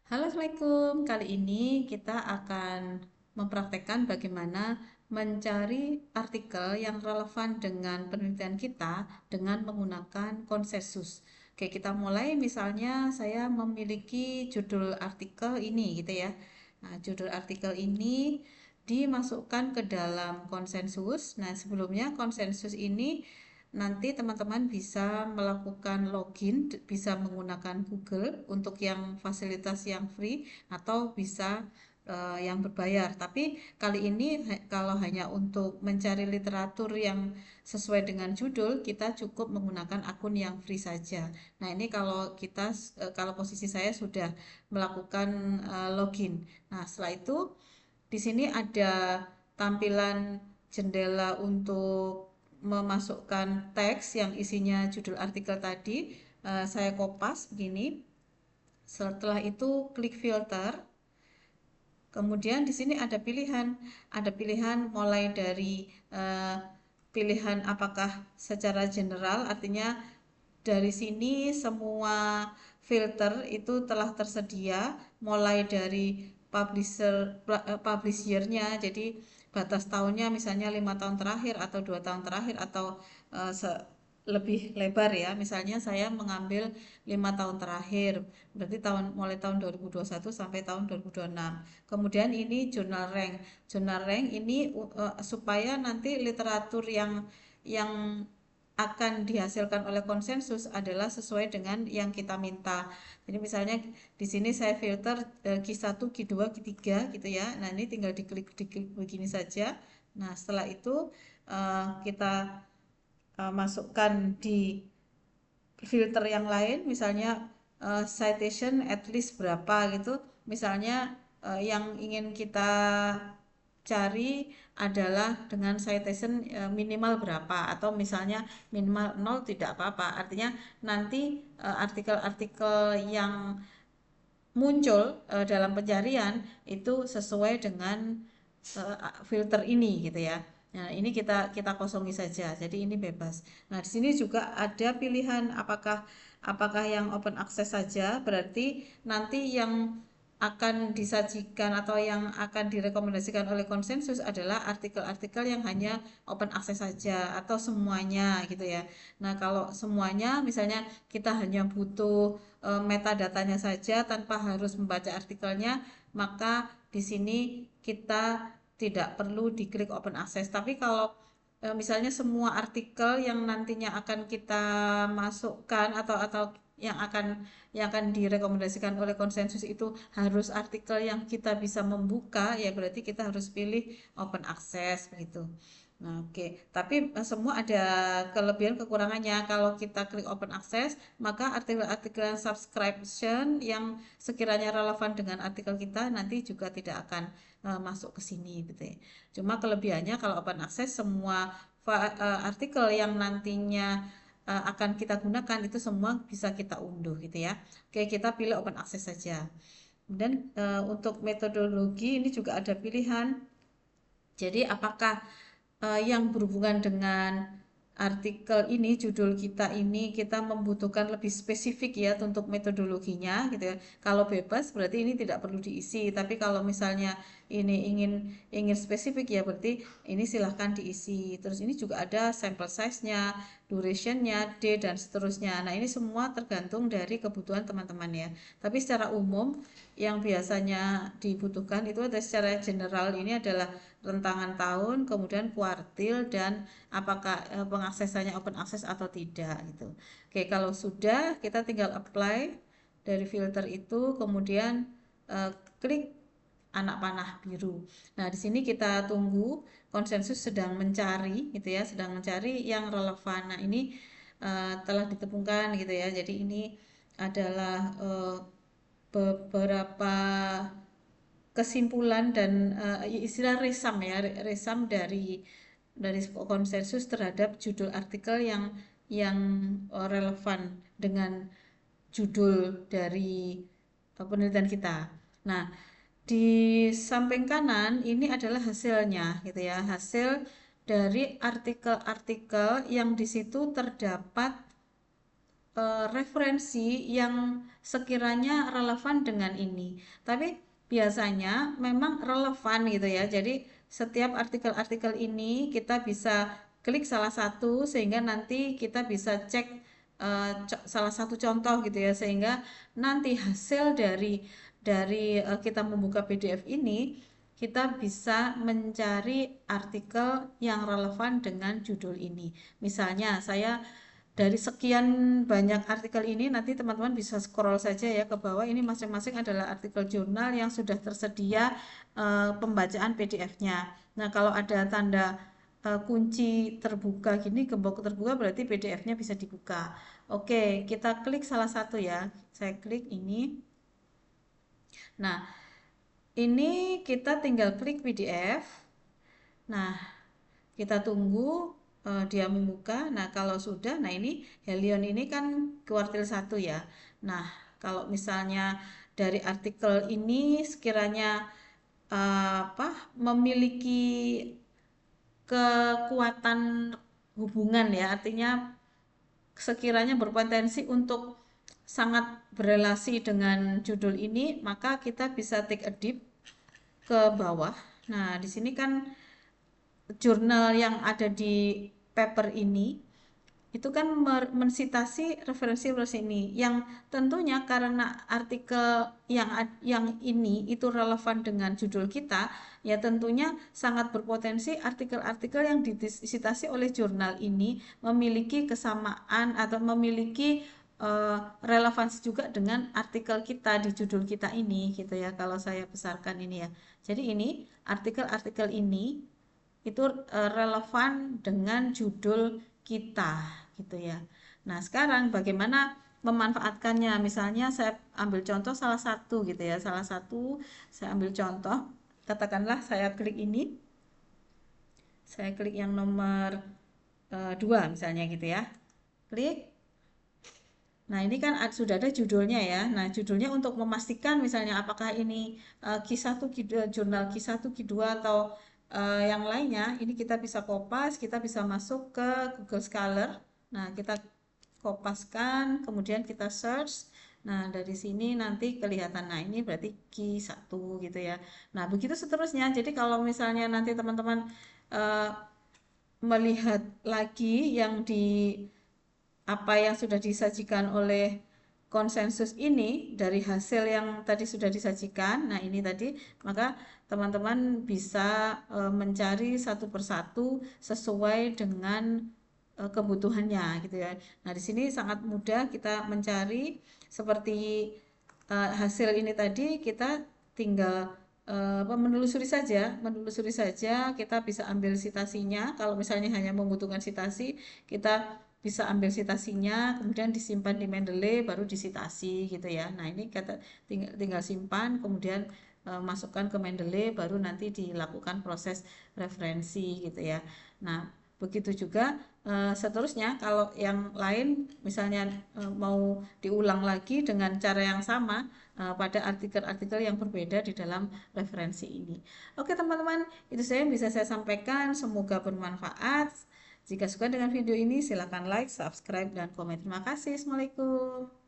Halo, Assalamualaikum. Kali ini kita akan mempraktekkan bagaimana mencari artikel yang relevan dengan penelitian kita dengan menggunakan konsensus. Oke, kita mulai. Misalnya saya memiliki judul artikel ini gitu ya. Nah, judul artikel ini dimasukkan ke dalam konsensus. Nah, sebelumnya konsensus ini nanti teman-teman bisa melakukan login, bisa menggunakan Google untuk yang fasilitas yang free atau bisa yang berbayar. Tapi kali ini kalau hanya untuk mencari literatur yang sesuai dengan judul, kita cukup menggunakan akun yang free saja. Nah, ini kalau posisi saya sudah melakukan login. Nah, setelah itu di sini ada tampilan jendela untuk memasukkan teks yang isinya judul artikel tadi. Saya kopas begini. Setelah itu klik filter. Kemudian di sini ada pilihan mulai dari pilihan apakah secara general, artinya dari sini semua filter itu telah tersedia mulai dari publishernya, jadi batas tahunnya misalnya 5 tahun terakhir atau 2 tahun terakhir atau uh, lebih lebar ya. Misalnya saya mengambil 5 tahun terakhir, berarti mulai tahun 2021 sampai tahun 2026. Kemudian ini jurnal rank. Jurnal rank ini supaya nanti literatur yang akan dihasilkan oleh konsensus adalah sesuai dengan yang kita minta. Jadi misalnya di sini saya filter Q1, Q2, Q3 gitu ya. Nah, ini tinggal diklik begini saja. Nah, setelah itu kita masukkan di filter yang lain, misalnya citation at least berapa gitu. Misalnya yang ingin kita cari adalah dengan citation minimal berapa, atau misalnya minimal 0 tidak apa-apa. Artinya nanti artikel-artikel yang muncul dalam pencarian itu sesuai dengan filter ini gitu ya. Nah, ini kita kosongi saja. Jadi ini bebas. Nah, di sini juga ada pilihan apakah yang open access saja, berarti nanti yang akan disajikan atau yang akan direkomendasikan oleh konsensus adalah artikel-artikel yang hanya open access saja atau semuanya gitu ya. Nah, kalau semuanya misalnya kita hanya butuh metadatanya saja tanpa harus membaca artikelnya, maka di sini kita tidak perlu diklik open access. Tapi kalau misalnya semua artikel yang nantinya akan kita masukkan atau yang akan direkomendasikan oleh konsensus itu harus artikel yang kita bisa membuka, ya berarti kita harus pilih open access begitu. Nah, oke. Tapi semua ada kelebihan kekurangannya. Kalau kita klik open access, maka artikel-artikel subscription yang sekiranya relevan dengan artikel kita nanti juga tidak akan masuk ke sini gitu ya. Cuma kelebihannya kalau open access semua artikel yang nantinya akan kita gunakan itu semua bisa kita unduh gitu ya. Oke, kita pilih open access saja. Dan untuk metodologi ini juga ada pilihan. Jadi apakah yang berhubungan dengan artikel ini, judul kita ini, kita membutuhkan lebih spesifik ya untuk metodologinya gitu ya. Kalau bebas berarti ini tidak perlu diisi, tapi kalau misalnya ini ingin spesifik ya berarti ini silahkan diisi. Terus ini juga ada sample size-nya, duration-nya, date dan seterusnya. Nah, ini semua tergantung dari kebutuhan teman-teman ya. Tapi secara umum yang biasanya dibutuhkan itu ada secara general, ini adalah rentangan tahun, kemudian kuartil, dan apakah pengaksesannya open access atau tidak gitu. Oke, kalau sudah kita tinggal apply dari filter itu, kemudian klik anak panah biru. Nah, di sini kita tunggu, konsensus sedang mencari gitu ya, sedang mencari yang relevan. Nah, ini telah ditemukan gitu ya. Jadi ini adalah beberapa kesimpulan dan istilah resam ya, resam dari konsensus terhadap judul artikel yang relevan dengan judul dari penelitian kita. Nah, di samping kanan ini adalah hasilnya gitu ya, hasil dari artikel-artikel yang di situ terdapat referensi yang sekiranya relevan dengan ini. Tapi biasanya memang relevan gitu ya. Jadi setiap artikel-artikel ini kita bisa klik salah satu sehingga nanti kita bisa cek salah satu contoh gitu ya, sehingga nanti hasil dari kita membuka PDF ini kita bisa mencari artikel yang relevan dengan judul ini. Misalnya saya dari sekian banyak artikel ini, nanti teman-teman bisa scroll saja ya ke bawah, ini masing-masing adalah artikel jurnal yang sudah tersedia pembacaan PDF-nya. Nah, kalau ada tanda kunci terbuka gini, gembok terbuka, berarti PDF-nya bisa dibuka. Oke, kita klik salah satu ya. Saya klik ini. Nah, ini kita tinggal klik PDF. Nah, kita tunggu dia membuka. Nah, kalau sudah, nah ini Helion ini kan kuartil 1 ya. Nah, kalau misalnya dari artikel ini sekiranya memiliki kekuatan hubungan ya, artinya sekiranya berpotensi untuk sangat berelasi dengan judul ini, maka kita bisa take a dip ke bawah. Nah, di sini kan jurnal yang ada di paper ini itu kan mensitasi referensi ini yang tentunya karena artikel yang ini itu relevan dengan judul kita, ya tentunya sangat berpotensi artikel-artikel yang disitasi oleh jurnal ini memiliki kesamaan atau memiliki relevansi juga dengan artikel kita di judul kita ini gitu ya, kalau saya besarkan ini ya. Jadi ini artikel-artikel ini itu relevan dengan judul kita gitu ya. Nah, sekarang bagaimana memanfaatkannya? Misalnya saya ambil contoh salah satu gitu ya. Salah satu saya ambil contoh, katakanlah saya klik ini. Saya klik yang nomor 2 misalnya gitu ya. Klik. Nah, ini kan sudah ada judulnya ya. Nah, judulnya untuk memastikan misalnya apakah ini Q1, jurnal Q1, Q2 atau yang lainnya, ini kita bisa kopas, kita bisa masuk ke Google Scholar. Nah, kita kopaskan, kemudian kita search. Nah, dari sini nanti kelihatan. Nah, ini berarti Q1 gitu ya. Nah, begitu seterusnya. Jadi kalau misalnya nanti teman-teman melihat lagi yang di apa yang sudah disajikan oleh konsensus ini dari hasil yang tadi sudah disajikan, nah ini tadi, maka teman-teman bisa mencari satu persatu sesuai dengan kebutuhannya gitu ya. Nah, di sini sangat mudah kita mencari seperti hasil ini tadi, kita tinggal menelusuri saja, kita bisa ambil citasinya. Kalau misalnya hanya membutuhkan citasi, kita bisa ambil citasinya, kemudian disimpan di Mendeley, baru disitasi gitu ya. Nah, ini kita tinggal simpan, kemudian masukkan ke Mendeley, baru nanti dilakukan proses referensi gitu ya. Nah, begitu juga seterusnya, kalau yang lain misalnya mau diulang lagi dengan cara yang sama pada artikel-artikel yang berbeda di dalam referensi ini. Oke teman-teman, itu saja yang bisa saya sampaikan, semoga bermanfaat. Jika suka dengan video ini, silakan like, subscribe, dan komen. Terima kasih. Assalamualaikum.